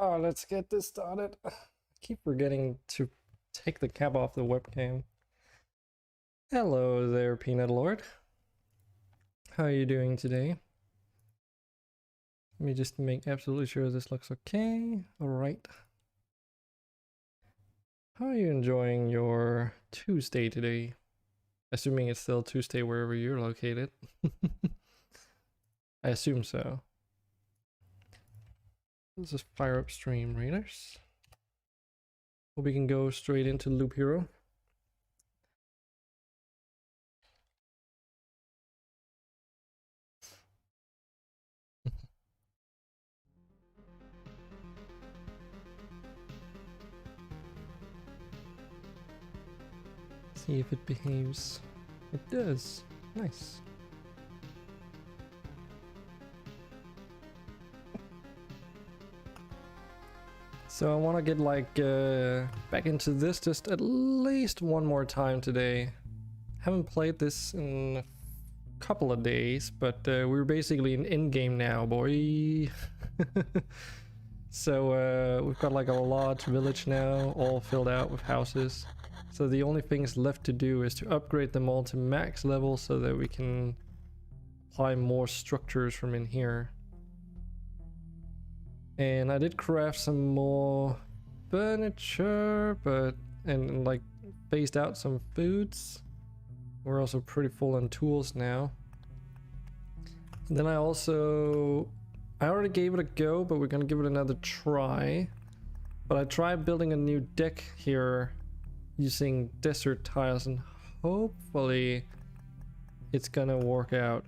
Let's get this started. I keep forgetting to take the cap off the webcam. Hello there, Peanut Lord. How are you doing today? Let me just make absolutely sure this looks okay. Alright. How are you enjoying your Tuesday today? Assuming it's still Tuesday wherever you're located. I assume so. Let's just fire up Stream Raiders. Hope we can go straight into Loop Hero. See if it behaves. It does. Nice. So I want to get like back into this just at least one more time today. Haven't played this in a couple of days, but we're basically in in-game now, boy. So we've got like a large village now, all filled out with houses. So the only things left to do is to upgrade them all to max level so that we can apply more structures from in here. And I did craft some more furniture, and like phased out some foods. We're also pretty full on tools now. And then I already gave it a go, but we're gonna give it another try. But I tried building a new deck here using desert tiles, and hopefully it's gonna work out.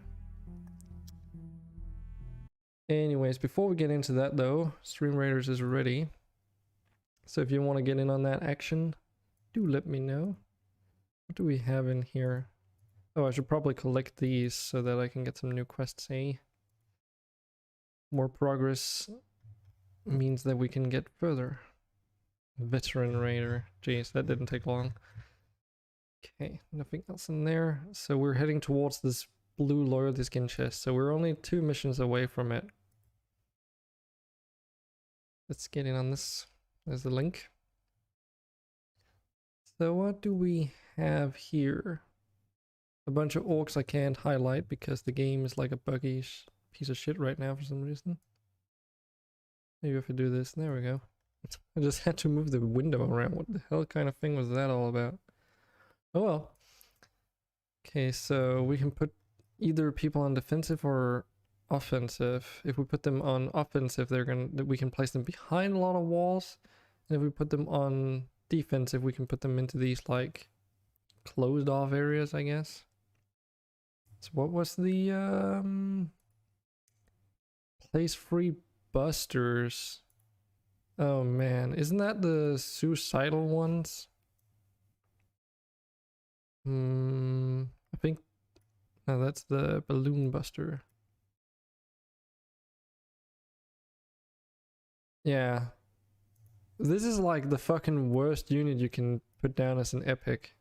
Anyways, before we get into that though, Stream Raiders is ready. So if you want to get in on that action, do let me know. What do we have in here? Oh, I should probably collect these so that I can get some new quests, eh? More progress means that we can get further. Veteran Raider. Jeez, that didn't take long. Okay, nothing else in there. So we're heading towards this blue loyalty skin chest, so we're only 2 missions away from it. Let's get in on this. There's the link. So what do we have here? A bunch of orcs I can't highlight because the game is like a buggy piece of shit right now for some reason. Maybe if I do this, there we go. I just had to move the window around. What the hell kind of thing was that all about? Oh well. Okay, so we can put either people on defensive or offensive. If we put them on offensive, we can place them behind a lot of walls. And if we put them on defensive, we can put them into these like closed off areas, I guess. So what was the place free busters? Oh man, isn't that the suicidal ones? I think no, that's the balloon buster. Yeah. This is like the fucking worst unit you can put down as an epic.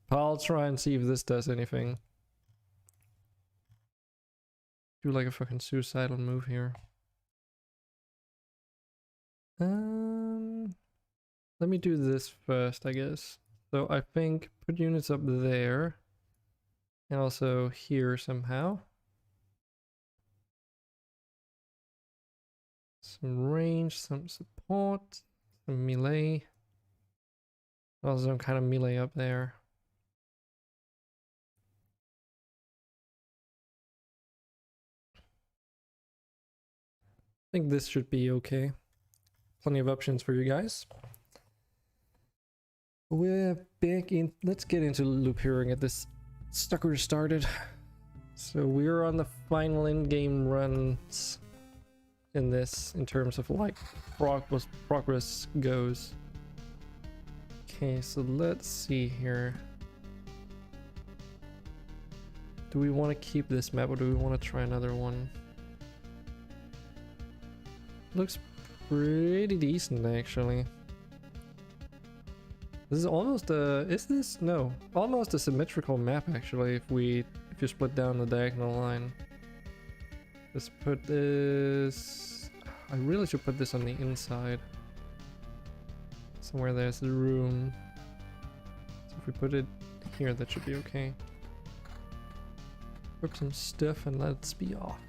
But I'll try and see if this does anything. Do like a fucking suicidal move here. Let me do this first, I guess. So I think put units up there. And also here somehow. Some range, some support, some melee. Also some kind of melee up there. I think this should be okay. Plenty of options for you guys. We're back in. Let's get into Loop Hero and get this sucker started. So we're on the final in-game runs in this, in terms of like progress goes. Okay, so let's see here. Do we want to keep this map or do we want to try another one? Looks pretty decent actually. This is almost a, almost a symmetrical map actually if you split down the diagonal line. Let's put this I really should put this on the inside. Somewhere there's the room. So if we put it here, that should be okay. Cook some stuff and let's be off.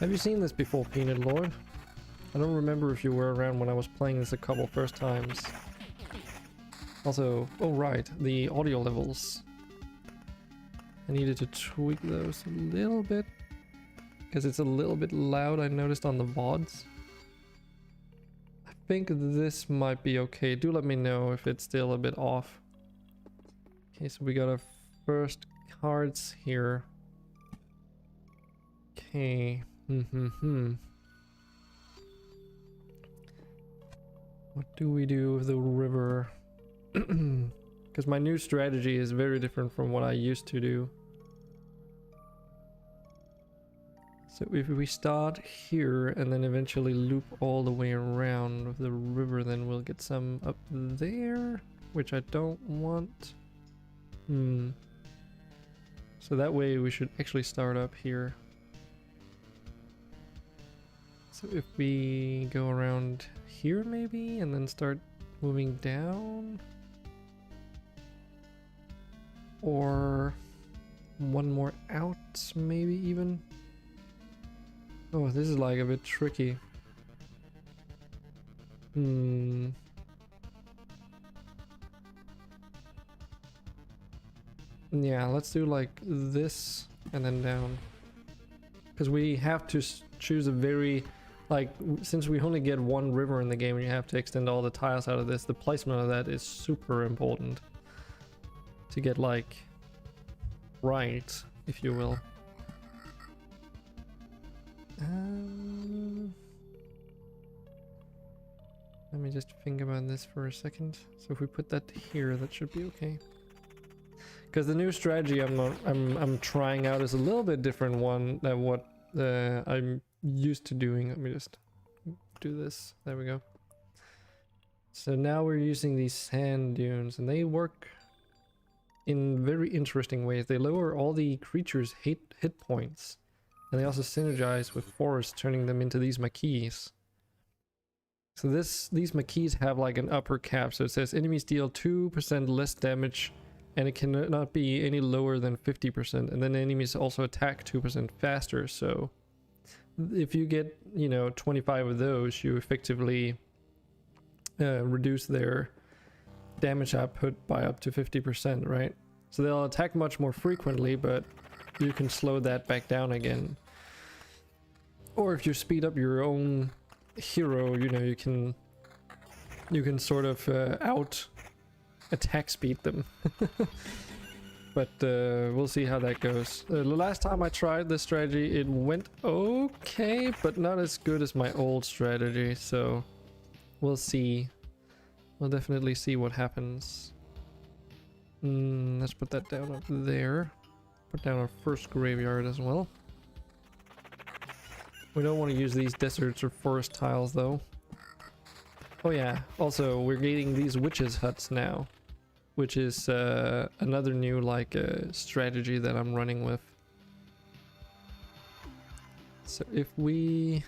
Have you seen this before, Peanut Lord? I don't remember if you were around when I was playing this a couple first times. Also, oh right, the audio levels. I needed to tweak those a little bit because it's a little bit loud, I noticed on the VODs. I think this might be okay. Do let me know if it's still a bit off. Okay, so we got our first cards here. Okay. What do we do with the river? Because my new strategy is very different from what I used to do. So if we start here and then eventually loop all the way around with the river, then we'll get some up there, which I don't want. So that way we should actually start up here. So if we go around here maybe and then start moving down, or one more out maybe even. Oh, this is like a bit tricky. Yeah, let's do like this and then down. Because we have to choose a very, like, since we only get one river in the game and you have to extend all the tiles out of this, the placement of that is super important to get, like, right, if you will. Let me just think about this for a second. So if we put that here, that should be okay. Because the new strategy I'm trying out is a little bit different one than what I'm used to doing. Let me just do this. There we go. So now we're using these sand dunes, and they work in very interesting ways. They lower all the creatures' hit points, and they also synergize with forests, turning them into these maquis. So these maquis have like an upper cap, so it says enemies deal 2% less damage, and it cannot be any lower than 50%, and then enemies also attack 2% faster. So if you get, you know, 25 of those, you effectively reduce their damage output by up to 50%, right? So they'll attack much more frequently, but you can slow that back down again. Or if you speed up your own hero, you know, you can sort of out attack speed them. But we'll see how that goes. The last time I tried this strategy, it went okay, but not as good as my old strategy, so we'll see. We'll definitely see what happens. Let's put that down up there. Put down our first graveyard as well. We don't want to use these deserts or forest tiles though. Oh yeah, also we're getting these witches' huts now, which is another new like strategy that I'm running with. So if we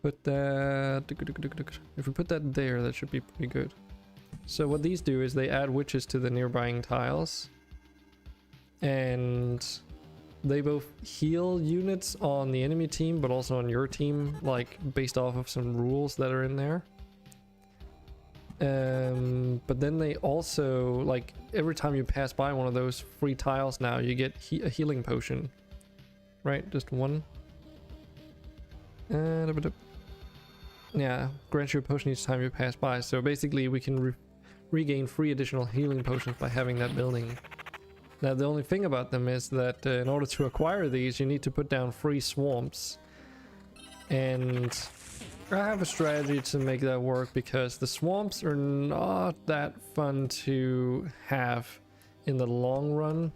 put that, there, that should be pretty good. So what these do is they add witches to the nearby tiles, and they both heal units on the enemy team but also on your team, like based off of some rules that are in there. But then they also, like, every time you pass by one of those free tiles now, you get a healing potion, right? Just one. Yeah, grants you a potion each time you pass by. So basically we can regain free additional healing potions by having that building. Now the only thing about them is that in order to acquire these, you need to put down free swamps, and I have a strategy to make that work, because the swamps are not that fun to have in the long run,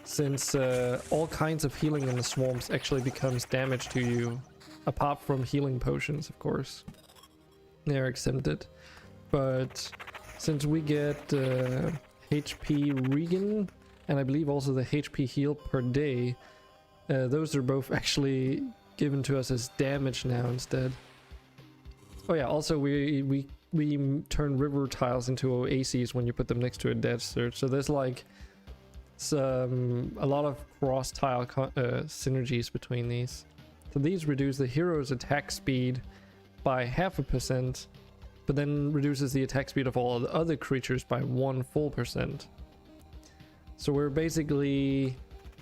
since all kinds of healing in the swamps actually becomes damage to you, apart from healing potions, of course. They're exempted. But since we get HP regen, and I believe also the HP heal per day, those are both actually given to us as damage now instead. Oh yeah, also we turn river tiles into oases when you put them next to a desert. So there's like a lot of cross tile synergies between these. So these reduce the hero's attack speed by 0.5%, but then reduces the attack speed of all the other creatures by 1 full %. So we're basically,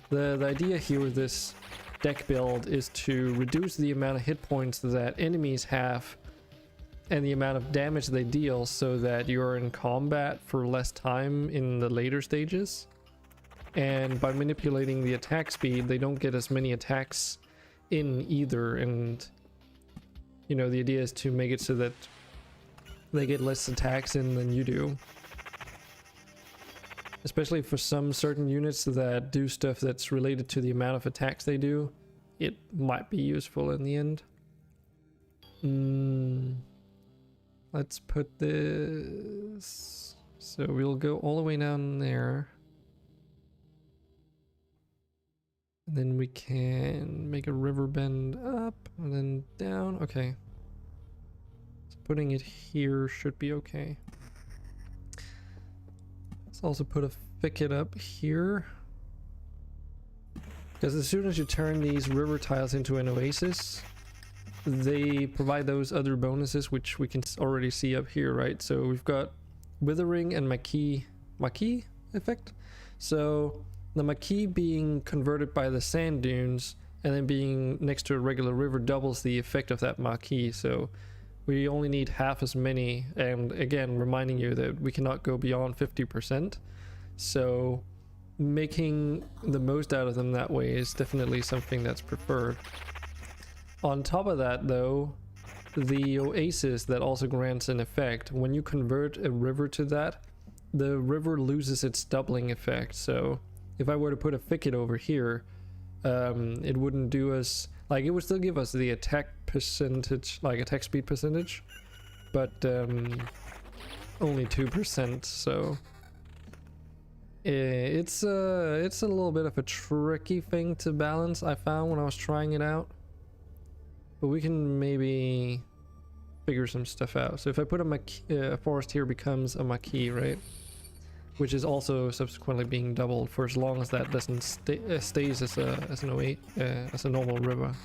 the idea here with this deck build is to reduce the amount of hit points that enemies have and the amount of damage they deal, so that you're in combat for less time in the later stages. And by manipulating the attack speed, they don't get as many attacks in either. And you know, the idea is to make it so that they get less attacks in than you do, especially for some certain units that do stuff that's related to the amount of attacks they do. It might be useful in the end. Let's put this, so we'll go all the way down there. And then we can make a river bend up and then down. Okay. So putting it here should be okay. Let's also put a thicket up here. Because as soon as you turn these river tiles into an oasis, they provide those other bonuses, which we can already see up here, right? So we've got Withering and Maquis effect. So the Maquis being converted by the sand dunes and then being next to a regular river doubles the effect of that Maquis. So we only need half as many, and again reminding you that we cannot go beyond 50%. So making the most out of them that way is definitely something that's preferred. On top of that though, the oasis that also grants an effect, when you convert a river to that, the river loses its doubling effect. So if I were to put a thicket over here, it wouldn't do us, like, it would still give us the attack percentage, like attack speed percentage, but only 2%. So it's a little bit of a tricky thing to balance, I found when I was trying it out, but we can maybe figure some stuff out. So if I put a forest here, becomes a Maquis, right? Which is also subsequently being doubled for as long as that doesn't stays as a normal river.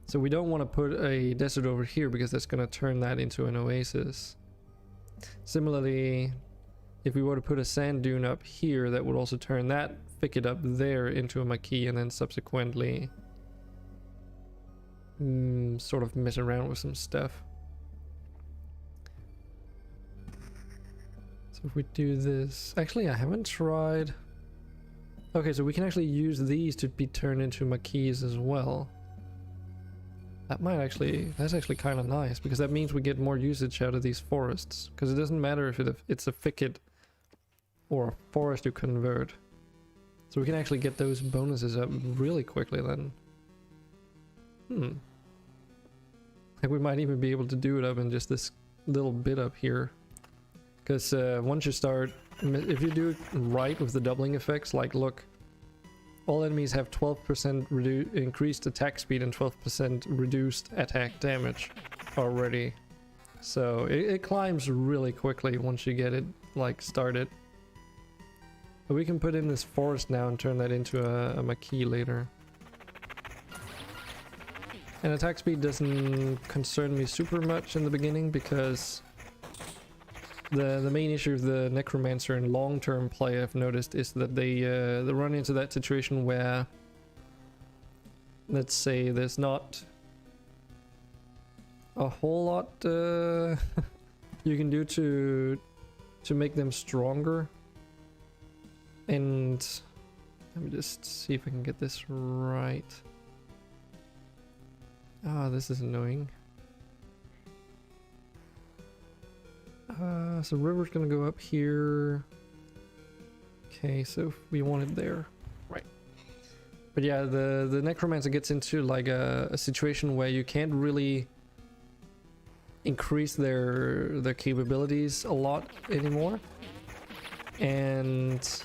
So we don't want to put a desert over here because that's going to turn that into an oasis. Similarly, if we were to put a sand dune up here, that would also turn that thicket up there into a Maquis, and then subsequently sort of mess around with some stuff. So if we do this, actually I haven't tried. Okay, so we can actually use these to be turned into Maquis as well. That's actually kind of nice, because that means we get more usage out of these forests, because it doesn't matter if it's a thicket or a forest you convert. So we can actually get those bonuses up really quickly then. Like we might even be able to do it up in just this little bit up here. Because once you start, if you do it right with the doubling effects, like look, all enemies have 12% increased attack speed and 12% reduced attack damage already. So it climbs really quickly once you get it like started. But we can put in this forest now and turn that into a Maquis later. And attack speed doesn't concern me super much in the beginning, because the main issue of the Necromancer in long-term play, I've noticed, is that they run into that situation where, let's say, there's not a whole lot you can do to make them stronger. And let me just see if I can get this right. Ah, this is annoying. So river's gonna go up here. Okay, so we want it there, right? But yeah, the Necromancer gets into like a situation where you can't really increase their capabilities a lot anymore, and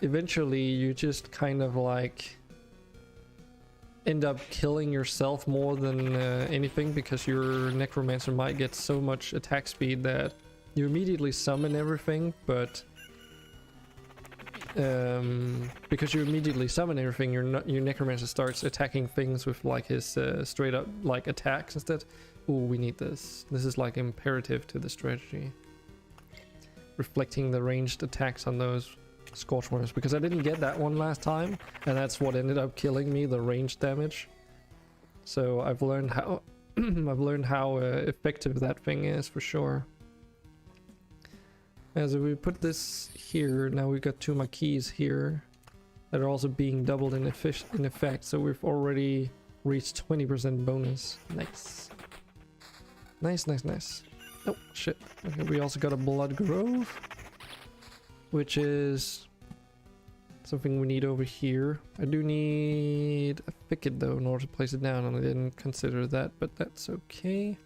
eventually you just kind of like end up killing yourself more than anything, because your necromancer might get so much attack speed that you immediately summon everything, but because you immediately summon everything, your necromancer starts attacking things with like his straight up like attacks instead. Ooh, we need this. This is like imperative to the strategy. Reflecting the ranged attacks on those Scorchworms, because I didn't get that one last time, and that's what ended up killing me, the ranged damage. So I've learned how I've learned how effective that thing is for sure. As we put this here, now we've got two marquees here that are also being doubled in effect, so we've already reached 20% bonus. Nice. Nice, nice, nice. Oh, shit. Okay, we also got a Blood Grove, which is something we need over here. I do need a thicket though in order to place it down, and I didn't consider that, but that's okay.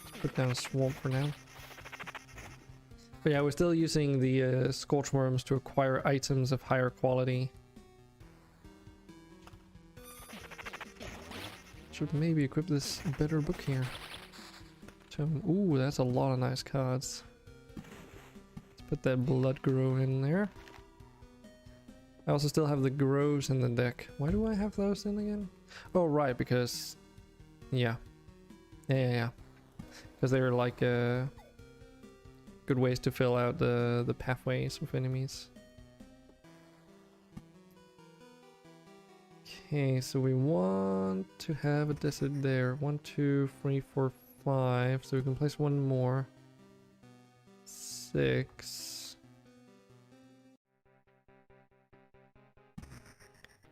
Let's put down a swamp for now. But yeah, we're still using the Scorchworms to acquire items of higher quality. Should maybe equip this better book here. Ooh, that's a lot of nice cards. Let's put that Blood Grow in there. I also still have the Grows in the deck. Why do I have those in again? Oh, right, because... Yeah. Yeah. Because they're like good ways to fill out the pathways with enemies. Okay, so we want to have a desert there. 1, 2, 3, 4, 5. So we can place one more. 6.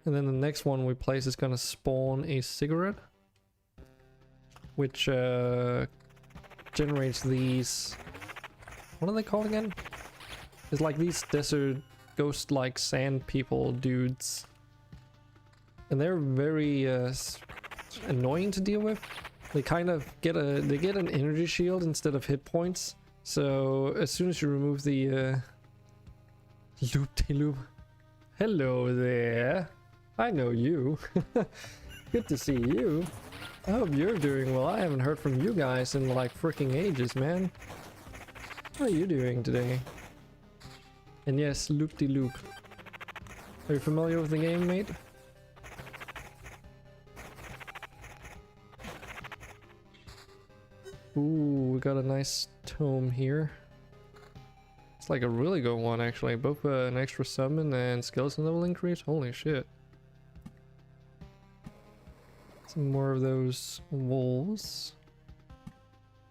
And then the next one we place is gonna spawn a cigarette, which generates these. What are they called again? It's like these desert ghost-like sand people dudes, and they're very annoying to deal with. They kind of get an energy shield instead of hit points. So as soon as you remove the loop-de-loop, hello there. I know you. Good to see you. I hope you're doing well. I haven't heard from you guys in like freaking ages, man. How are you doing today? And yes, loop-de-loop. Are you familiar with the game, mate? Ooh, we got a nice tome here. It's like a really good one, actually. Both an extra summon and skeleton level increase. Holy shit. Some more of those wolves.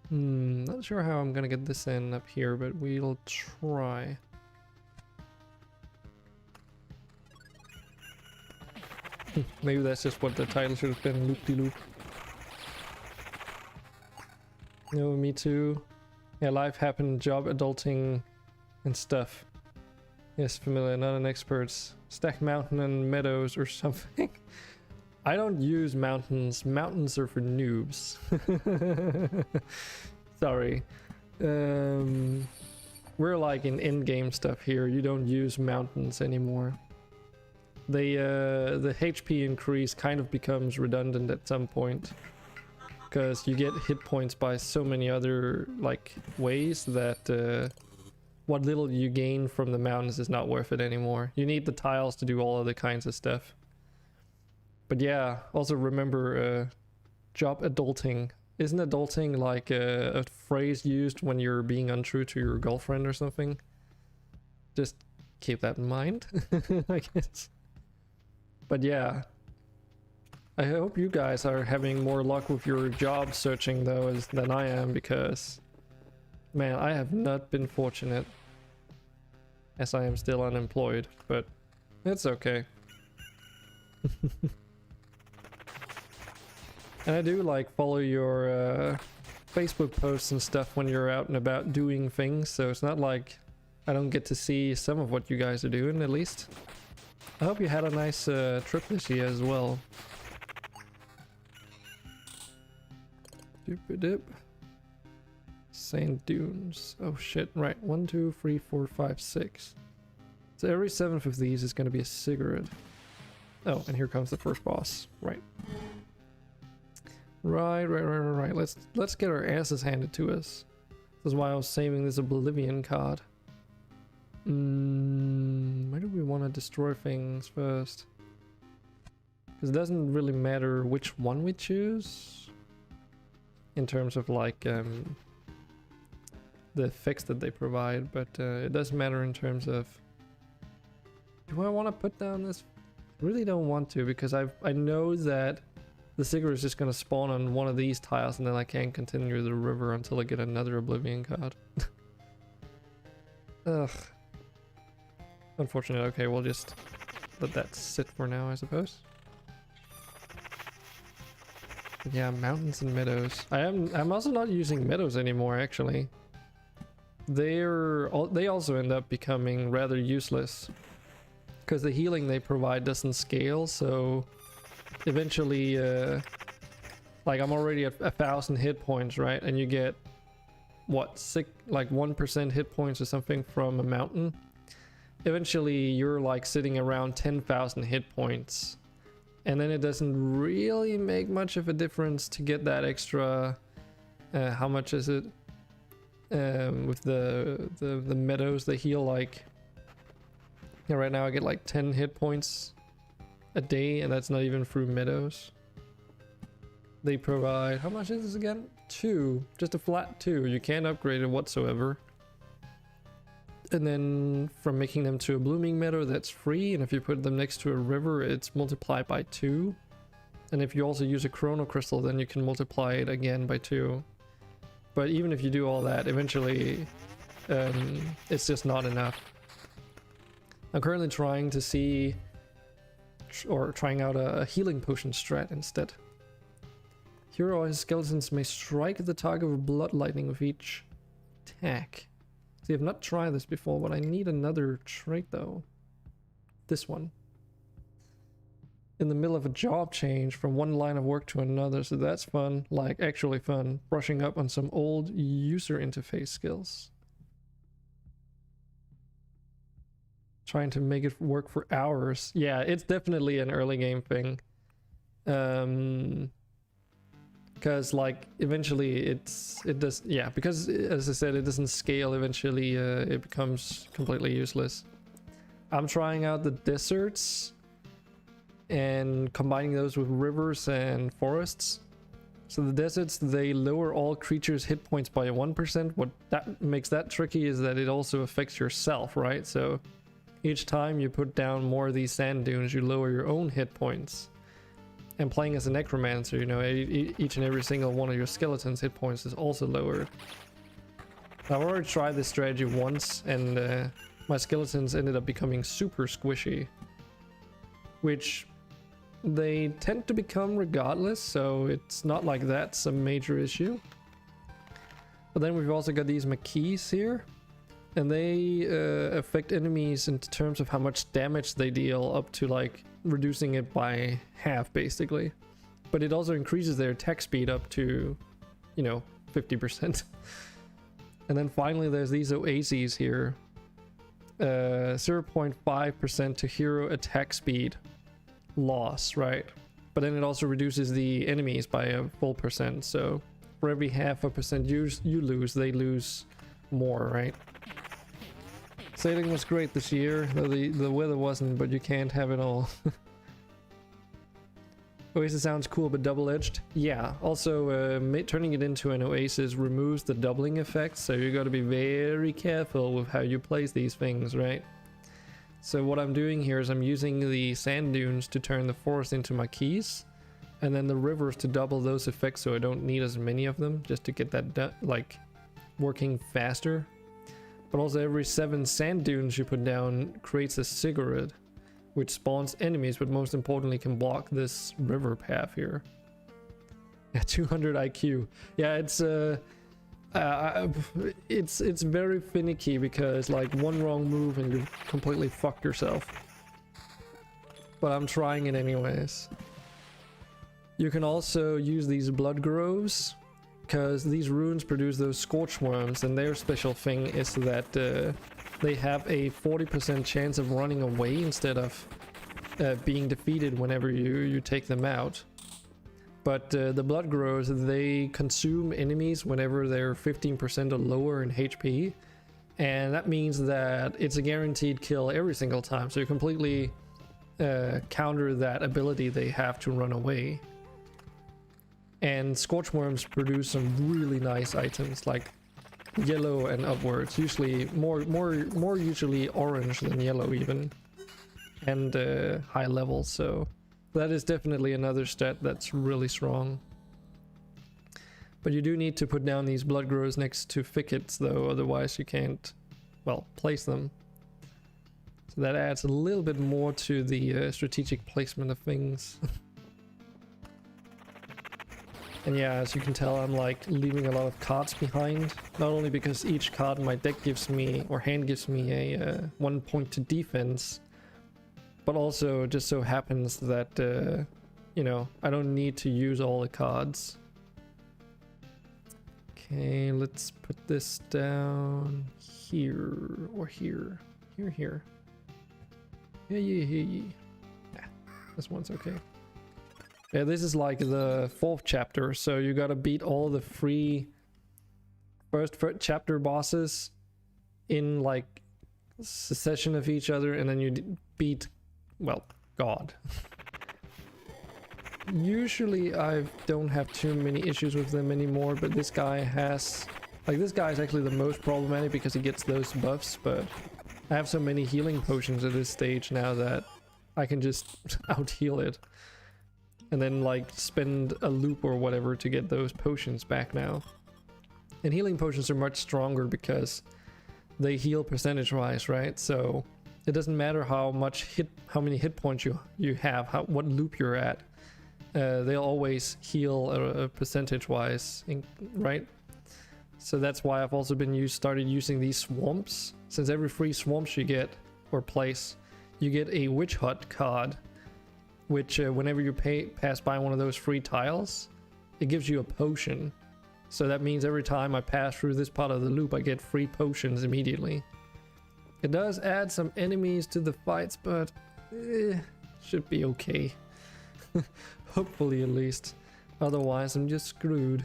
Not sure how I'm gonna get this in up here, but we'll try. Maybe that's just what the title should have been, loop-de-loop. No, me too. Yeah, life happened, job, adulting, and stuff. Yes, familiar, not an expert. Stack mountain and meadows or something. I don't use mountains. Mountains are for noobs. Sorry. We're like in in-game stuff here. You don't use mountains anymore. The HP increase kind of becomes redundant at some point, because you get hit points by so many other like ways that what little you gain from the mountains is not worth it anymore. You need the tiles to do all other kinds of stuff. But yeah, also remember job adulting. Isn't adulting like a phrase used when you're being untrue to your girlfriend or something? Just keep that in mind, I guess. But yeah, I hope you guys are having more luck with your job searching though than I am, because man, I have not been fortunate, as I am still unemployed, but it's okay. And I do like follow your Facebook posts and stuff when you're out and about doing things, so it's not like I don't get to see some of what you guys are doing, at least. I hope you had a nice trip this year as well. Doop-a-dip. Sand dunes. Oh shit, right. 1, 2, 3, 4, 5, 6. So every 7th of these is going to be a cigarette. Oh, and here comes the first boss. Right. Right. Let's get our asses handed to us. This is why I was saving this Oblivion card. Where do we want to destroy things first? Because it doesn't really matter which one we choose in terms of like the effects that they provide, but it does matter in terms of, do I want to put down this? I really don't want to, because I know that the Sigurd is just going to spawn on one of these tiles and then I can't continue the river until I get another Oblivion card. Ugh. Unfortunate. Okay, we'll just let that sit for now, I suppose. But yeah, mountains and meadows. I'm also not using meadows anymore, actually. They also end up becoming rather useless because the healing they provide doesn't scale, so eventually like I'm already at 1,000 hit points, right? And you get what, like 1% hit points or something from a mountain. Eventually you're like sitting around 10,000 hit points, and then it doesn't really make much of a difference to get that extra how much is it with the meadows. They heal like, yeah, right now I get like 10 hit points a day, and that's not even through meadows. They provide, how much is this again? 2, just a flat 2. You can't upgrade it whatsoever. And then from making them to a blooming meadow, that's free, and if you put them next to a river, it's multiplied by 2. And if you also use a chrono crystal, then you can multiply it again by 2. But even if you do all that, eventually it's just not enough. I'm currently trying to see, or trying out a healing potion strat instead. Hero or his skeletons may strike the target with blood lightning with each attack. See, I've not tried this before, but I need another trait though. This one. In the middle of a job change from one line of work to another, so that's fun, like actually fun. Brushing up on some old user interface skills. Trying to make it work for hours. Yeah, it's definitely an early game thing. Because like eventually it does, yeah, because as I said, it doesn't scale. Eventually it becomes completely useless. I'm trying out the deserts and combining those with rivers and forests. So the deserts, they lower all creatures' hit points by 1%. What that makes that tricky is that it also affects yourself, right? So each time you put down more of these sand dunes, you lower your own hit points. And playing as a necromancer, you know, each and every single one of your skeletons' hit points is also lowered. I've already tried this strategy once, and my skeletons ended up becoming super squishy, which they tend to become regardless, so it's not like that's a major issue. But then we've also got these Maquis here, and they affect enemies in terms of how much damage they deal, up to like reducing it by half basically. But it also increases their attack speed up to, you know, 50%. And then finally there's these oases here. 0.5% to hero attack speed loss, right? But then it also reduces the enemies by a full percent, so for every half a percent you lose, they lose more, right? Sailing was great this year, though the weather wasn't, but you can't have it all. Oasis sounds cool, but double-edged. Yeah, also turning it into an oasis removes the doubling effect, so you gotta be very careful with how you place these things, right? So what I'm doing here is I'm using the sand dunes to turn the forest into Maquis, and then the rivers to double those effects, so I don't need as many of them, just to get that like working faster. But also every 7 sand dunes you put down creates a Sigurd, which spawns enemies, but most importantly can block this river path here. Yeah, 200 IQ. Yeah, it's very finicky, because like one wrong move and you completely fucked yourself. But I'm trying it anyways. You can also use these blood groves, because these runes produce those scorch worms, and their special thing is that they have a 40% chance of running away instead of being defeated whenever you take them out. But the blood growers, they consume enemies whenever they're 15% or lower in HP, and that means that it's a guaranteed kill every single time, so you completely counter that ability they have to run away. And scorchworms produce some really nice items like yellow and upwards, usually more usually orange than yellow even, and high levels. So that is definitely another stat that's really strong. But you do need to put down these blood growers next to thickets though, otherwise you can't, well, place them. So that adds a little bit more to the strategic placement of things. And yeah, as you can tell, I'm like leaving a lot of cards behind. Not only because each card in my deck gives me, or hand gives me a 1 point to defense, but also it just so happens that, you know, I don't need to use all the cards. Okay, let's put this down here, or here. Here. Yeah. This one's okay. Yeah, this is like the 4th chapter, so you gotta beat all the first chapter bosses in like succession of each other, and then you beat, well, God. Usually I don't have too many issues with them anymore, but this guy has, like, this guy is actually the most problematic because he gets those buffs, but I have so many healing potions at this stage now that I can just out heal it. And then like spend a loop or whatever to get those potions back now. And healing potions are much stronger because they heal percentage wise, right? So it doesn't matter how many hit points you have, what loop you're at. They'll always heal percentage wise, right? So that's why I've also started using these swamps. Since every free swamps you get or place, you get a witch hut card, which whenever you pass by one of those free tiles, it gives you a potion. So that means every time I pass through this part of the loop, I get free potions immediately. It does add some enemies to the fights, but should be okay. Hopefully at least. Otherwise I'm just screwed.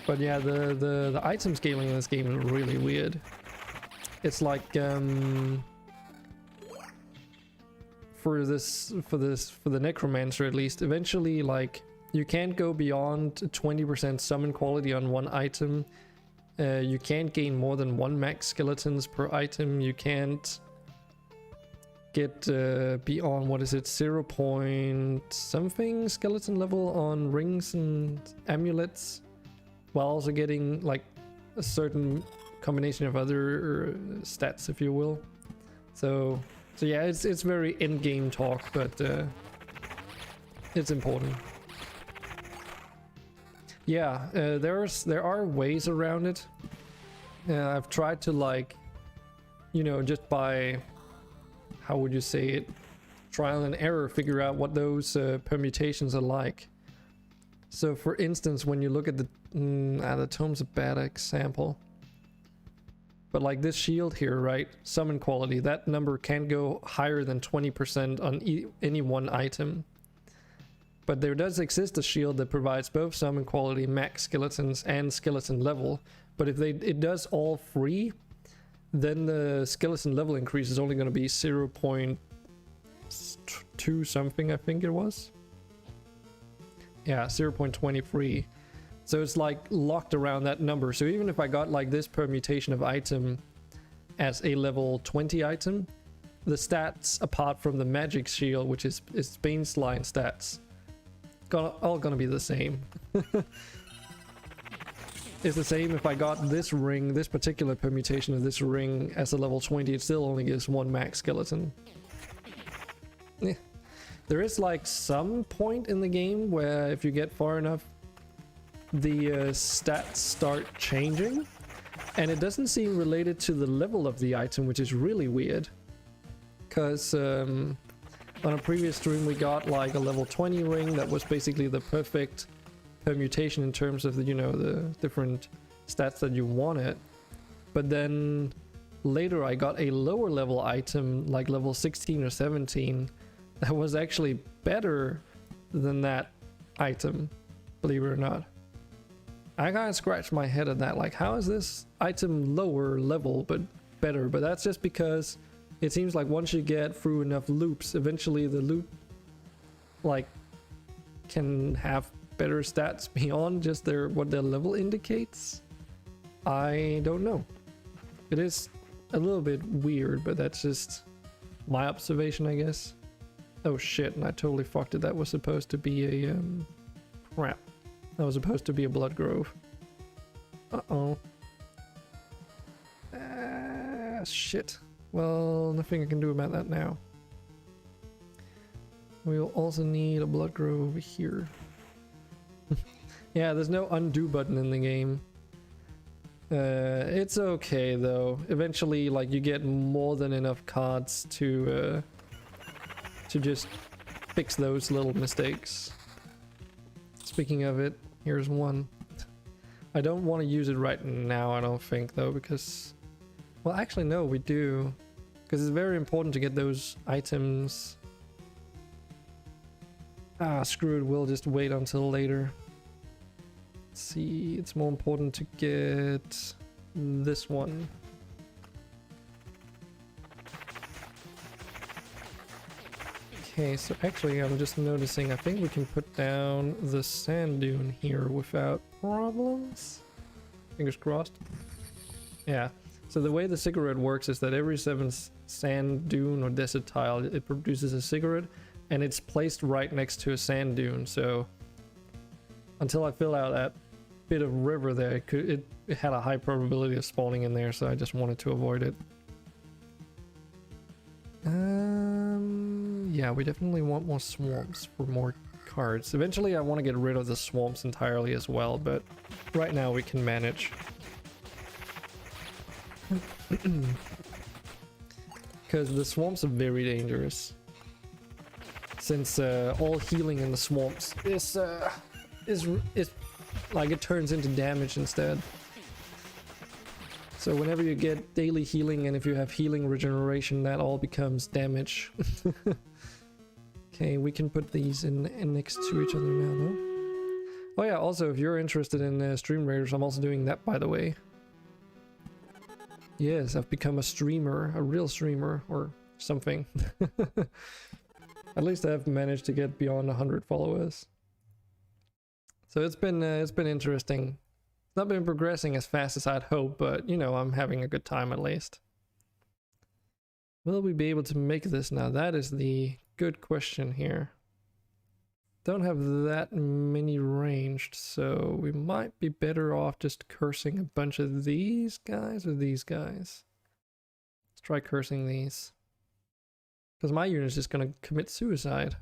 But yeah, the item scaling in this game is really weird. It's like for the necromancer at least, eventually like you can't go beyond 20% summon quality on one item. You can't gain more than 1 max skeletons per item. You can't get beyond, what is it, 0 point something skeleton level on rings and amulets, while also getting like a certain combination of other stats, if you will. So yeah, it's very end game talk, but it's important. Yeah, there are ways around it. I've tried to, like, you know, just by, how would you say it, trial and error, figure out what those permutations are like. So for instance, when you look at the tome's a bad example, but like this shield here, right, summon quality, that number can't go higher than 20% on any one item. But there does exist a shield that provides both summon quality, max skeletons, and skeleton level. But if it does all free, then the skeleton level increase is only going to be 0.2 something, I think it was. Yeah, 0.20 free. So it's like locked around that number. So even if I got like this permutation of item as a level 20 item, the stats apart from the magic shield, which is Bane's line stats, all gonna be the same. It's the same if I got this ring, this particular permutation of this ring as a level 20, it still only gives 1 max skeleton. There is like some point in the game where if you get far enough, the stats start changing, and it doesn't seem related to the level of the item, which is really weird. Because on a previous stream we got like a level 20 ring that was basically the perfect permutation in terms of the, you know, the different stats that you wanted. But then later I got a lower level item, like level 16 or 17, that was actually better than that item, believe it or not. I kind of scratched my head at that, like, how is this item lower level but better? But that's just because it seems like once you get through enough loops, eventually the loop like can have better stats beyond just what their level indicates. I don't know. It is a little bit weird, but that's just my observation, I guess. Oh shit, and I totally fucked it. That was supposed to be a crap. That was supposed to be a blood grove. Uh-oh. Shit. Well, nothing I can do about that now. We will also need a blood grove over here. Yeah, there's no undo button in the game. It's okay though. Eventually, like, you get more than enough cards to just fix those little mistakes. Speaking of it, here's one. I don't want to use it right now, I don't think, though, because... Well, actually, no, we do. Because it's very important to get those items. Ah, screw it, we'll just wait until later. Let's see, it's more important to get this one. Okay, so actually I'm just noticing, I think we can put down the sand dune here without problems. Fingers crossed. Yeah, so the way the cigarette works is that every 7 sand dune or desert tile, it produces a cigarette, and it's placed right next to a sand dune. So until I fill out that bit of river there, it had a high probability of spawning in there, so I just wanted to avoid it. Yeah, we definitely want more swamps for more cards. Eventually I want to get rid of the swamps entirely as well, but right now we can manage. Because the swamps are very dangerous. Since all healing in the swamps is like, it turns into damage instead. So whenever you get daily healing, and if you have healing regeneration, that all becomes damage. Okay, we can put these in next to each other now, no? Oh yeah, also if you're interested in Stream Raiders, I'm also doing that, by the way. Yes, I've become a streamer, a real streamer, or something. At least I've managed to get beyond 100 followers. So it's been interesting. It's not been progressing as fast as I'd hoped, but you know, I'm having a good time at least. Will we be able to make this now? That is the good question here. Don't have that many ranged, so we might be better off just cursing a bunch of these guys or these guys. Let's try cursing these. Because my unit's just gonna commit suicide.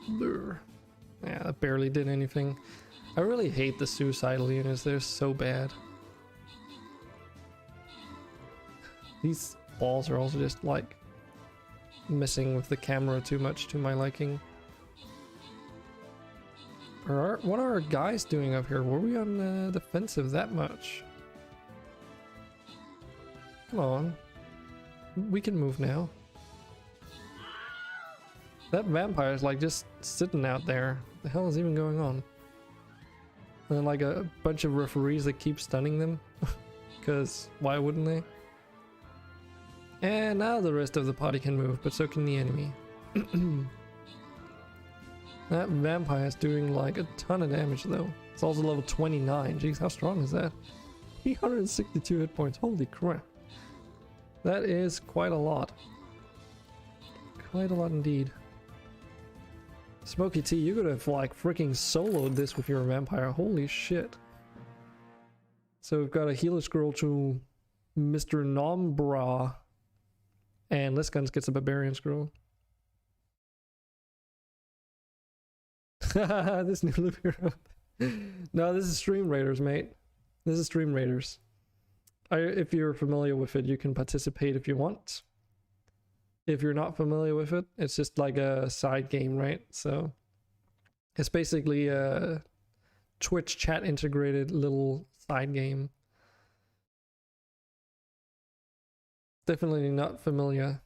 Yeah, that barely did anything. I really hate the suicidal units, they're so bad. These balls are also just like messing with the camera too much to my liking. What are our guys doing up here? Were we on the defensive that much? Come on. We can move now. That vampire is like just sitting out there. What the hell is even going on? And then like a bunch of referees that keep stunning them. Because why wouldn't they? And now the rest of the party can move, but so can the enemy. That vampire is doing like a ton of damage though. It's also level 29. Jeez, how strong is that? 362 hit points. Holy crap. That is quite a lot. Quite a lot indeed. Smokey T, you could have like freaking soloed this with your vampire. Holy shit. So we've got a healer scroll to Mr. Nombra. And Lisguns gets a barbarian scroll. This new loop hero. No, this is Stream Raiders, mate. This is Stream Raiders. If you're familiar with it, you can participate if you want. If you're not familiar with it, it's just like a side game, right? So it's basically a Twitch chat integrated little side game. definitely not familiar.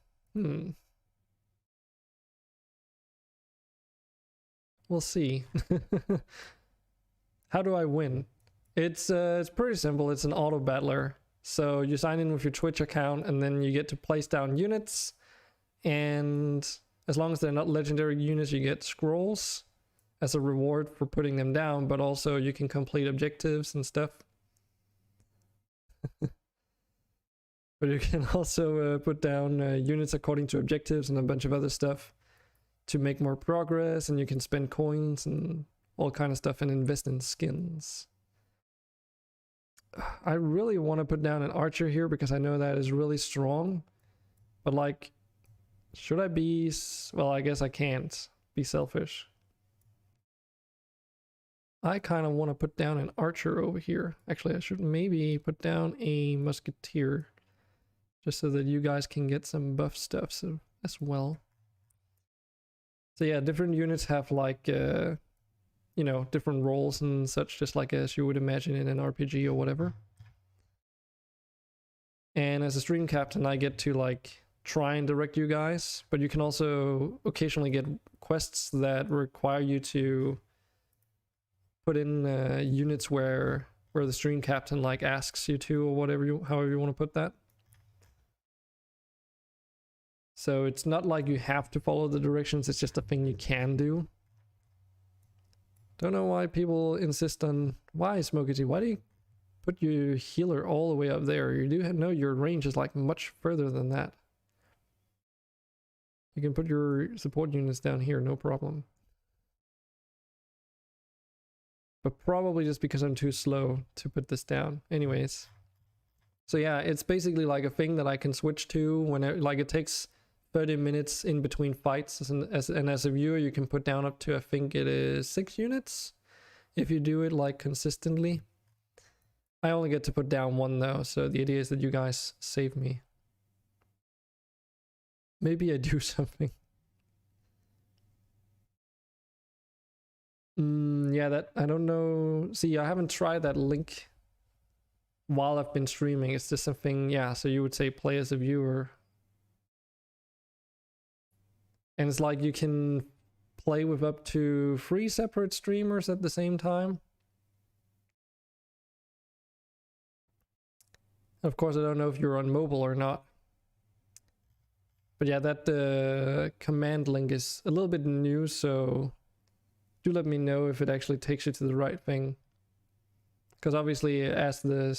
We'll see. How do I win? It's pretty simple. It's an auto battler. So you sign in with your Twitch account and then you get to place down units, and as long as they're not legendary units, you get scrolls as a reward for putting them down, but also you can complete objectives and stuff. But you can also put down units according to objectives and a bunch of other stuff to make more progress, and you can spend coins and all kind of stuff and invest in skins. I really want to put down an archer here because I know that is really strong, but like, should I be... well, I guess I can't be selfish. I kind of want to put down an archer over here. Actually, I should maybe put down a musketeer just so that you guys can get some buff stuff as well. So yeah, different units have like, you know, different roles and such, just like as you would imagine in an RPG or whatever. And as a stream captain, I get to like try and direct you guys, but you can also occasionally get quests that require you to put in units where the stream captain like asks you to, or whatever however you want to put that. So it's not like you have to follow the directions, it's just a thing you can do. Don't know why people insist on... why, Smokey? Why do you put your healer all the way up there? You do know your range is like much further than that. You can put your support units down here, no problem. But probably just because I'm too slow to put this down. Anyways. So yeah, it's basically like a thing that I can switch to whenever... like it takes 30 minutes in between fights, and as a viewer you can put down up to, I think it is 6 units if you do it like consistently. I only get to put down 1 though, so the idea is that you guys save me. Maybe I do something. Yeah, that I don't know. See, I haven't tried that link while I've been streaming. It's just something, yeah, so you would say play as a viewer. And it's like you can play with up to 3 separate streamers at the same time. Of course, I don't know if you're on mobile or not. But yeah, that command link is a little bit new, so do let me know if it actually takes you to the right thing. Because obviously, as the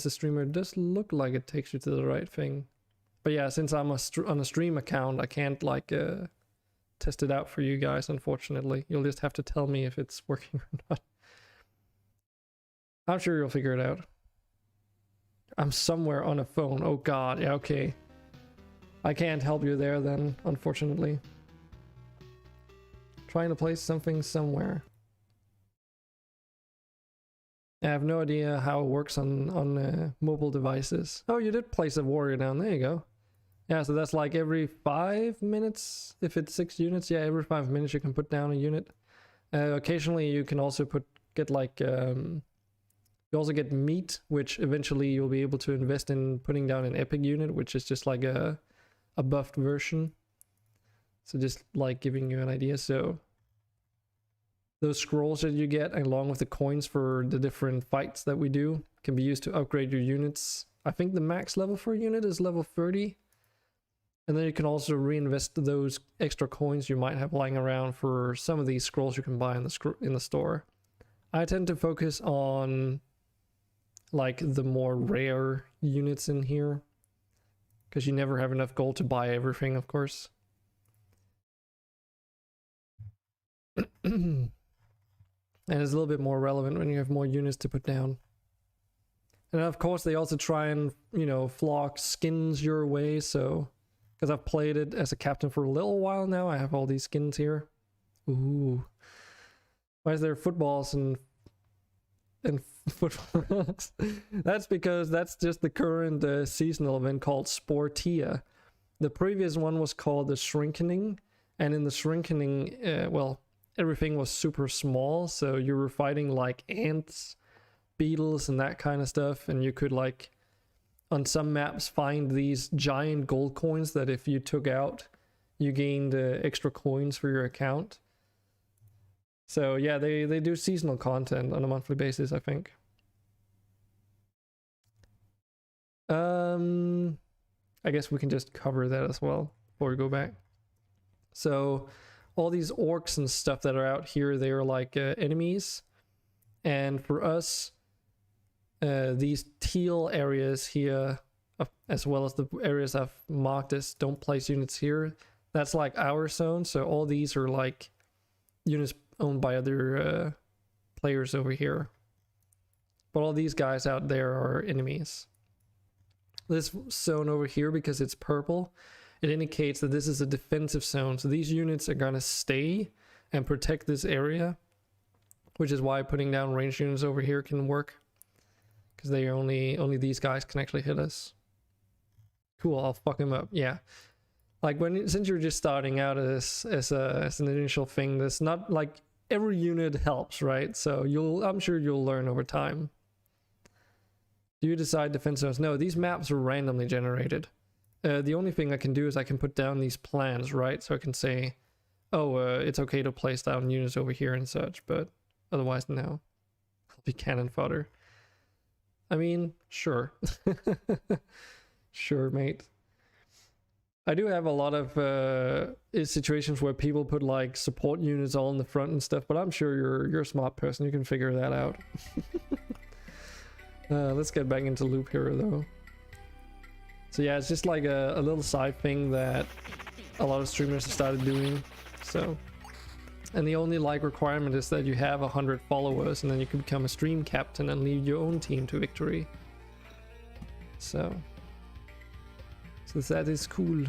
streamer, it does look like it takes you to the right thing. But yeah, since I'm on a stream account, I can't like test it out for you guys, unfortunately. You'll just have to tell me if it's working or not. I'm sure you'll figure it out. I'm somewhere on a phone. Oh god, yeah, okay. I can't help you there then, unfortunately. Trying to place something somewhere. I have no idea how it works on mobile devices. Oh, you did place a warrior down. There you go. Yeah, so that's like every 5 minutes. If it's 6 units, yeah, every 5 minutes you can put down a unit. Occasionally you can also get like... you also get meat, which eventually you'll be able to invest in putting down an epic unit, which is just like a buffed version. So just like giving you an idea. So those scrolls that you get along with the coins for the different fights that we do can be used to upgrade your units. I think the max level for a unit is level 30. And then you can also reinvest those extra coins you might have lying around for some of these scrolls you can buy in the store. I tend to focus on like the more rare units in here, because you never have enough gold to buy everything, of course. And it's a little bit more relevant when you have more units to put down. And of course they also try and, you know, flock skins your way, so... because I've played it as a captain for a little while now, I have all these skins here. Ooh. Why is there footballs and footballs? That's because that's just the current seasonal event called Sportia. The previous one was called the Shrinkening, and in the Shrinkening, well, everything was super small, so you were fighting like ants, beetles, and that kind of stuff, and you could like on some maps find these giant gold coins that if you took out, you gained extra coins for your account. So yeah, they do seasonal content on a monthly basis, I think. I guess we can just cover that as well before we go back. So all these orcs and stuff that are out here, they are like enemies. And for us, these teal areas here, as well as the areas I've marked as don't place units here, that's like our zone. So all these are like units owned by other players over here. But all these guys out there are enemies. This zone over here, because it's purple, it indicates that this is a defensive zone. So these units are gonna stay and protect this area, which is why putting down ranged units over here can work, because they are only these guys can actually hit us. Cool, I'll fuck him up. Yeah, like since you're just starting out as an initial thing, that's not like every unit helps, right? So I'm sure you'll learn over time. Do you decide defense zones? No, these maps are randomly generated. The only thing I can do is I can put down these plans, right? So I can say, oh, it's okay to place down units over here and such, but otherwise, no. I'll be cannon fodder. I mean, sure. Sure, mate. I do have a lot of situations where people put like support units all in the front and stuff, but I'm sure you're a smart person. You can figure that out. Let's get back into Loop Hero though. So yeah, it's just like a little side thing that a lot of streamers have started doing. So, and the only like requirement is that you have 100 followers, and then you can become a stream captain and lead your own team to victory. So that is cool. And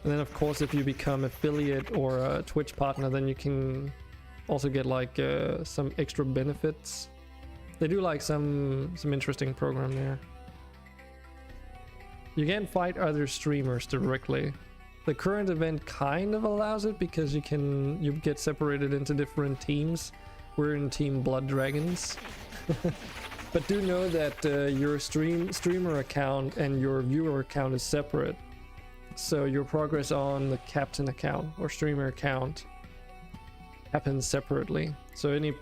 then of course, if you become affiliate or a Twitch partner, then you can also get like some extra benefits. They do like some interesting program there. You can't fight other streamers directly. The current event kind of allows it because you get separated into different teams. We're in Team Blood Dragons. But do know that your streamer account and your viewer account is separate. So your progress on the captain account or streamer account happens separately. So any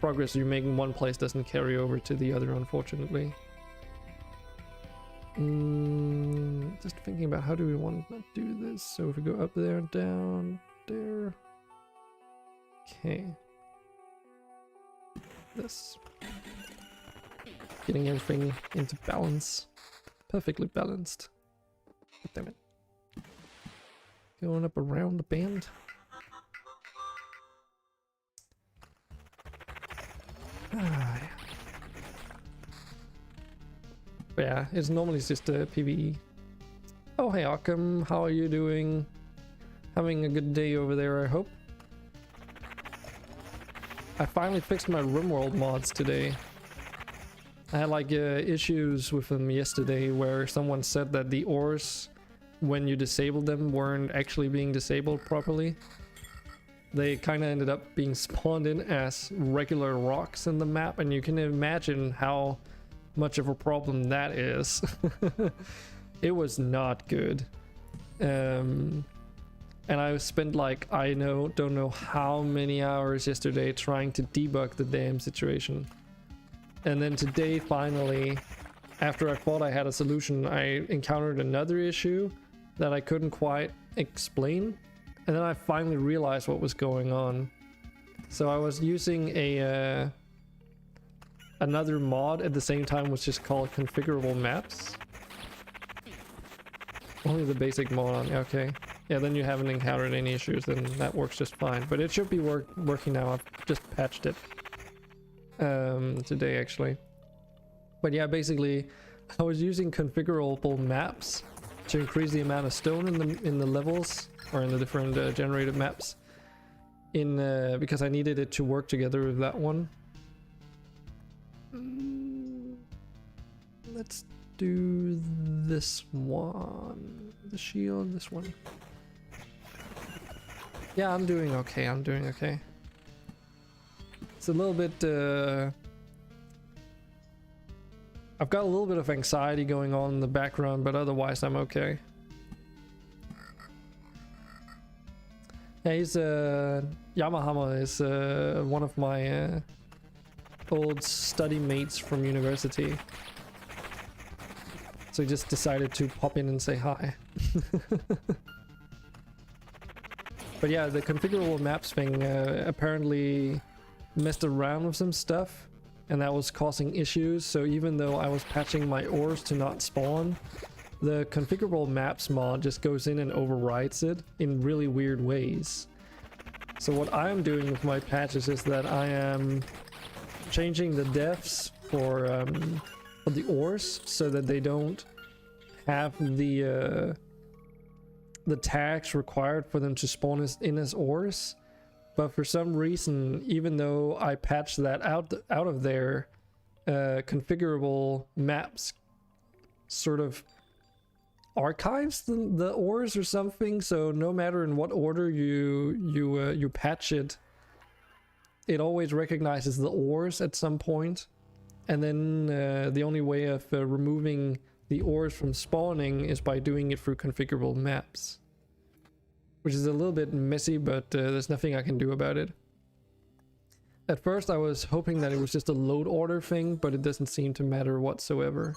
progress you make in one place doesn't carry over to the other, unfortunately. Just thinking about how do we want to do this. So if we go up there, down there. Okay. This. Getting everything into balance. Perfectly balanced. God damn it. Going up around the band. Ah, yeah, it's normally just a PvE. Oh, hey Arkham, how are you doing? Having a good day over there, I hope. I finally fixed my RimWorld mods today. I had like issues with them yesterday where someone said that the ores, when you disabled them, weren't actually being disabled properly. They kind of ended up being spawned in as regular rocks in the map, and you can imagine how much of a problem that is. It was not good. And I spent like, don't know how many hours yesterday trying to debug the damn situation. And then today, finally, after I thought I had a solution, I encountered another issue that I couldn't quite explain. And then I finally realized what was going on. So I was using another mod at the same time, which is called configurable maps. Only the basic mod on, okay. Yeah, then you haven't encountered any issues, then that works just fine. But it should be working now. I've just patched it today actually. But yeah, basically I was using configurable maps to increase the amount of stone in the levels, or in the different generated maps, because I needed it to work together with that one. Let's do this one. The shield, this one. Yeah, I'm doing okay. It's a little bit I've got a little bit of anxiety going on in the background, but otherwise I'm okay. Yeah, he's Yamahama is one of my old study mates from university. So he just decided to pop in and say hi. But yeah, the configurable maps thing apparently messed around with some stuff, and that was causing issues. So even though I was patching my ores to not spawn, the configurable maps mod just goes in and overrides it in really weird ways. So what I am doing with my patches is that I am changing the defs for the ores so that they don't have the tags required for them to spawn in as ores. But for some reason, even though I patched that out of there, configurable maps sort of archives the ores or something. So no matter in what order you patch it, it always recognizes the ores at some point. And then the only way of removing the ores from spawning is by doing it through configurable maps, which is a little bit messy, but there's nothing I can do about it. At first I was hoping that it was just a load order thing, but it doesn't seem to matter whatsoever.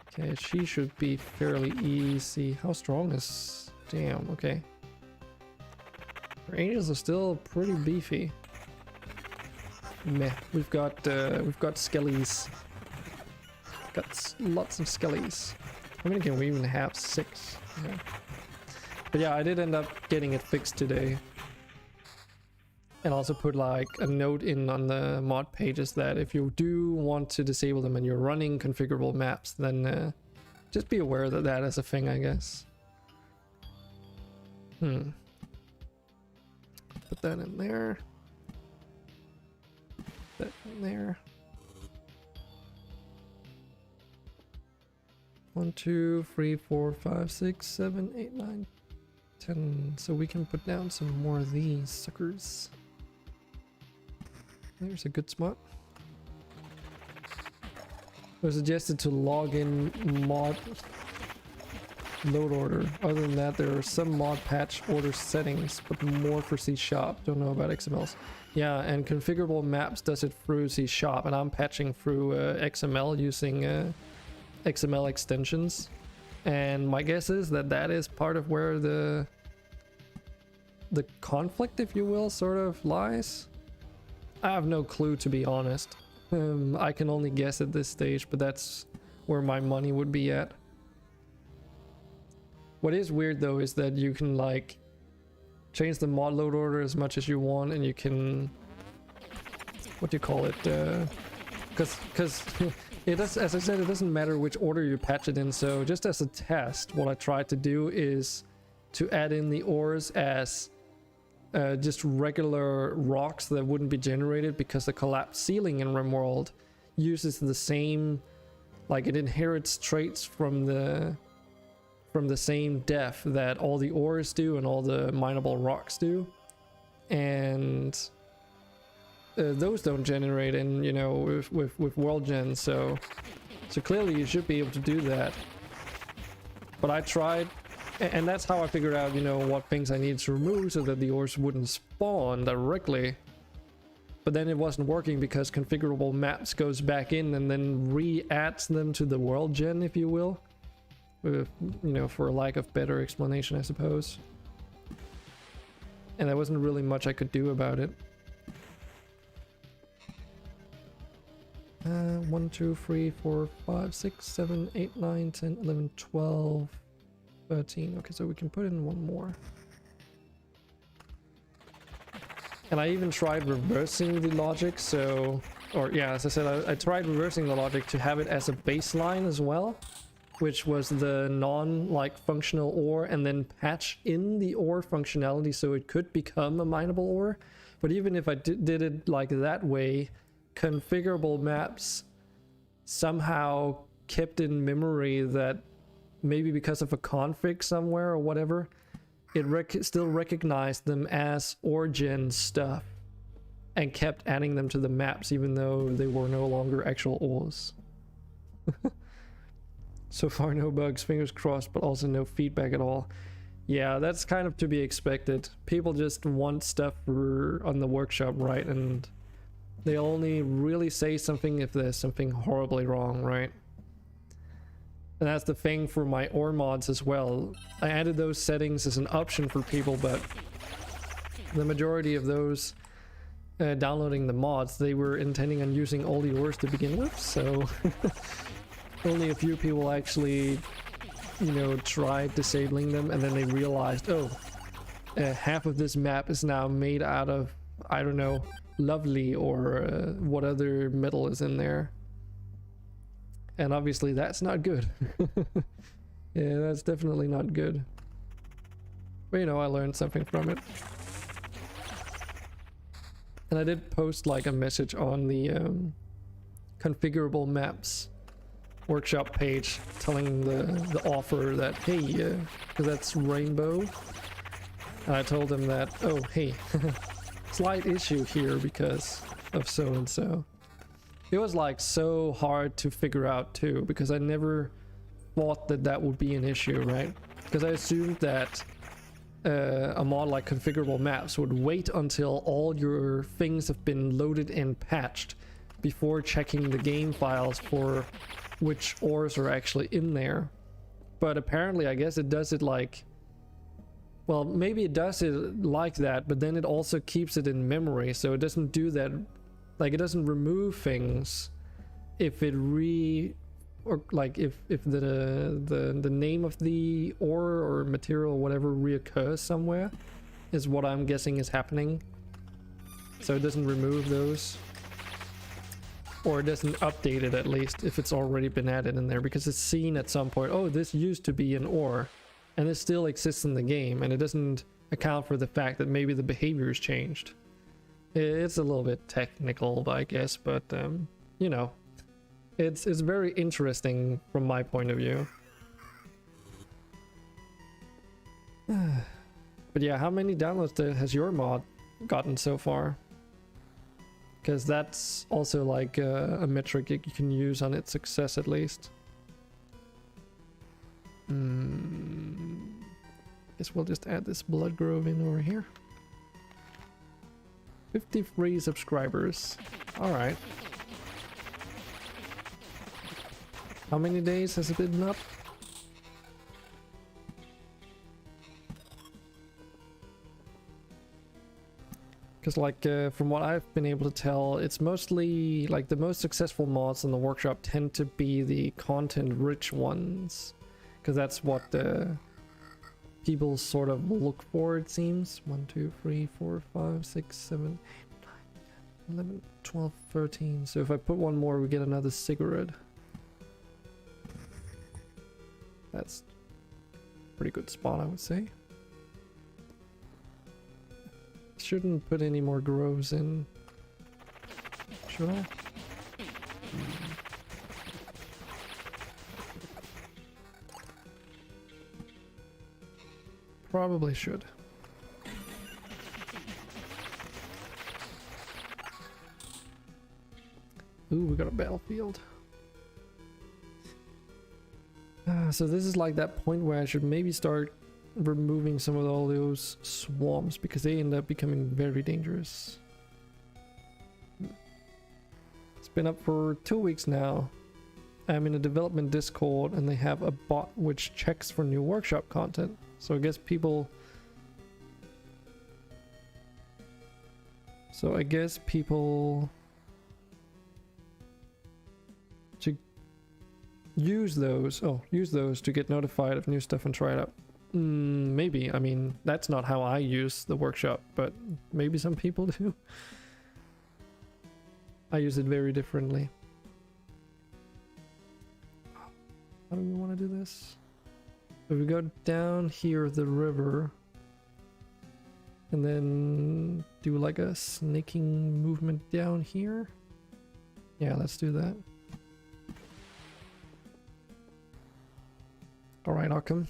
Okay, she should be fairly easy. How strong is... Damn, okay. Her angels are still pretty beefy. Meh, we've got skellies. Got lots of skellies. How many can we even have? 6. Yeah. But yeah, I did end up getting it fixed today. And also put like a note in on the mod pages that if you do want to disable them and you're running configurable maps, then just be aware that that is a thing, I guess. Put that in there. That in there. 1, 2, 3, 4, 5, 6, 7, 8, 9, 10. So we can put down some more of these suckers. There's a good spot. It was suggested to log in mod load order. Other than that, there are some mod patch order settings, but more for C#. Don't know about XMLs. Yeah, and configurable maps does it through C#, and I'm patching through XML using XML extensions. And my guess is that that is part of where the conflict, if you will, sort of lies. I have no clue, to be honest. I can only guess at this stage, but that's where my money would be at. What is weird though is that you can like change the mod load order as much as you want, and you can, what do you call it, because it does, as I said, it doesn't matter which order you patch it in. So just as a test, what I tried to do is to add in the ores as just regular rocks that wouldn't be generated, because the collapsed ceiling in RimWorld uses the same, like it inherits traits from the same def that all the ores do and all the mineable rocks do, and those don't generate in, you know, with world gen. So clearly you should be able to do that. But I tried, and that's how I figured out, you know, what things I needed to remove so that the ores wouldn't spawn directly. But then it wasn't working because configurable maps goes back in and then re-adds them to the world gen, if you will. You know, for a lack of better explanation, I suppose. And there wasn't really much I could do about it. 1, 2, 3, 4, 5, 6, 7, 8, 9, 10, 11, 12, 13. Okay, so we can put in one more. And I even tried reversing the logic, so... Or yeah, as I said, I tried reversing the logic to have it as a baseline as well, which was the non-like functional ore, and then patch in the ore functionality so it could become a mineable ore. But even if I did it like that way, configurable maps somehow kept in memory that maybe because of a config somewhere or whatever, it still recognized them as origin stuff. and kept adding them to the maps even though they were no longer actual ores. So far no bugs, fingers crossed, but also no feedback at all. Yeah, that's kind of to be expected. People just want stuff on the workshop, right? And they only really say something if there's something horribly wrong, right? And that's the thing for my ore mods as well. I added those settings as an option for people, but the majority of those downloading the mods, they were intending on using all the ores to begin with, so only a few people actually, you know, tried disabling them, and then they realized, oh, half of this map is now made out of, I don't know, lovely or what other metal is in there. And obviously that's not good. Yeah, that's definitely not good. But you know, I learned something from it. And I did post like a message on the configurable maps workshop page telling the author that, hey, because that's rainbow. And I told him that, oh, hey, slight issue here because of so and so. It was like so hard to figure out too, because I never thought that that would be an issue, right? Because I assumed that a mod like configurable maps would wait until all your things have been loaded and patched before checking the game files for which ores are actually in there. But apparently I guess it does it like, well, maybe it does it like that, but then it also keeps it in memory, so it doesn't do that. Like, it doesn't remove things if it or like if the name of the ore or material or whatever reoccurs somewhere, is what I'm guessing is happening. So it doesn't remove those, or it doesn't update it, at least if it's already been added in there, because it's seen at some point, oh, this used to be an ore and it still exists in the game, and it doesn't account for the fact that maybe the behavior's changed. It's a little bit technical, I guess, but you know, it's very interesting from my point of view. But yeah, how many downloads has your mod gotten so far? Because that's also like a metric you can use on its success, at least. Guess we'll just add this blood grove in over here. 53 subscribers. Alright. How many days has it been up? Because like from what I've been able to tell, it's mostly like the most successful mods in the workshop tend to be the content rich ones, because that's what people sort of look for, it seems. 1 2 3 4 5 6 7 8 9 10 11 12 13. So if I put one more, we get another cigarette. That's a pretty good spot, I would say. Shouldn't put any more groves in, should I? Probably should. Ooh, we got a battlefield. So this is like that point where I should maybe start removing some of all those swarms, because they end up becoming very dangerous. It's been up for 2 weeks now. I'm in a development Discord, and they have a bot which checks for new workshop content. So I guess people... to use those to get notified of new stuff and try it out. Maybe. I mean, that's not how I use the workshop, but maybe some people do. I use it very differently. How do we want to do this? If we go down here the river and then do like a snaking movement down here. Yeah, let's do that. Alright, Arkham.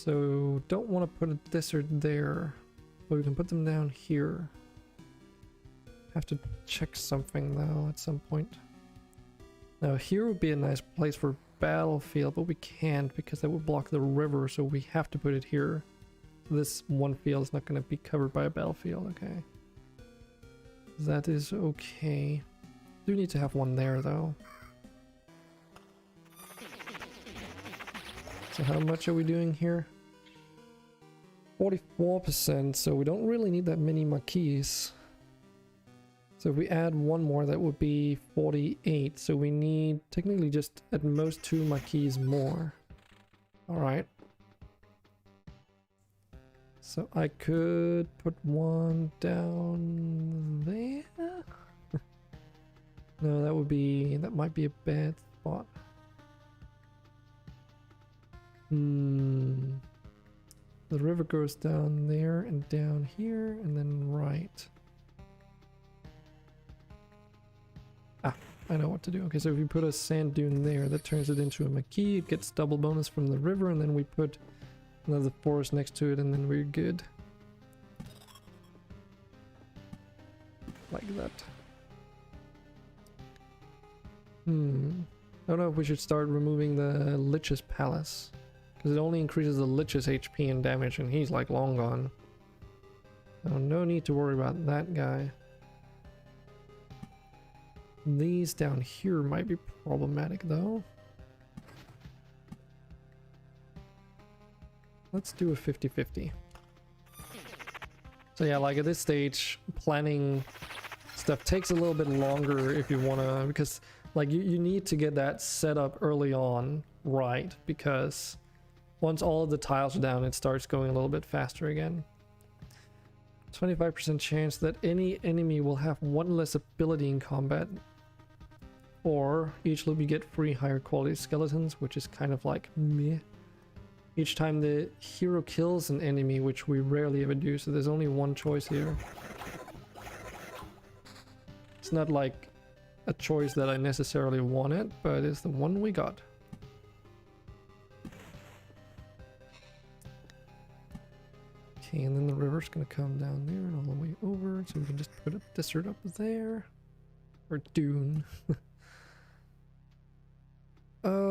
So don't want to put a desert there, but we can put them down here. Have to check something though at some point. Now here would be a nice place for battlefield, but we can't because that would block the river, so we have to put it here. This one field is not going to be covered by a battlefield, okay. That is okay. Do need to have one there though. So how much are we doing here? 44%, so we don't really need that many marquees. So if we add one more, that would be 48. So we need technically just at most 2 marquees more. Alright. So I could put one down there. No, that might be a bad spot. The river goes down there and down here and then right. Ah, I know what to do. Okay, so if you put a sand dune there, that turns it into a marquee. It gets double bonus from the river, and then we put another forest next to it, and then we're good. Like that. I don't know if we should start removing the Lich's Palace, because it only increases the Lich's HP and damage, and he's like long gone. So no need to worry about that guy. These down here might be problematic though. Let's do a 50-50. So yeah, like at this stage, planning stuff takes a little bit longer if you wanna, because like you need to get that set up early on, right? Because once all of the tiles are down, it starts going a little bit faster again. 25% chance that any enemy will have one less ability in combat. Or each loop you get 3 higher quality skeletons, which is kind of like meh. Each time the hero kills an enemy, which we rarely ever do, so there's only one choice here. It's not like a choice that I necessarily wanted, but it's the one we got. Okay, and then the river's gonna come down there and all the way over, so we can just put a desert up there. Or dune.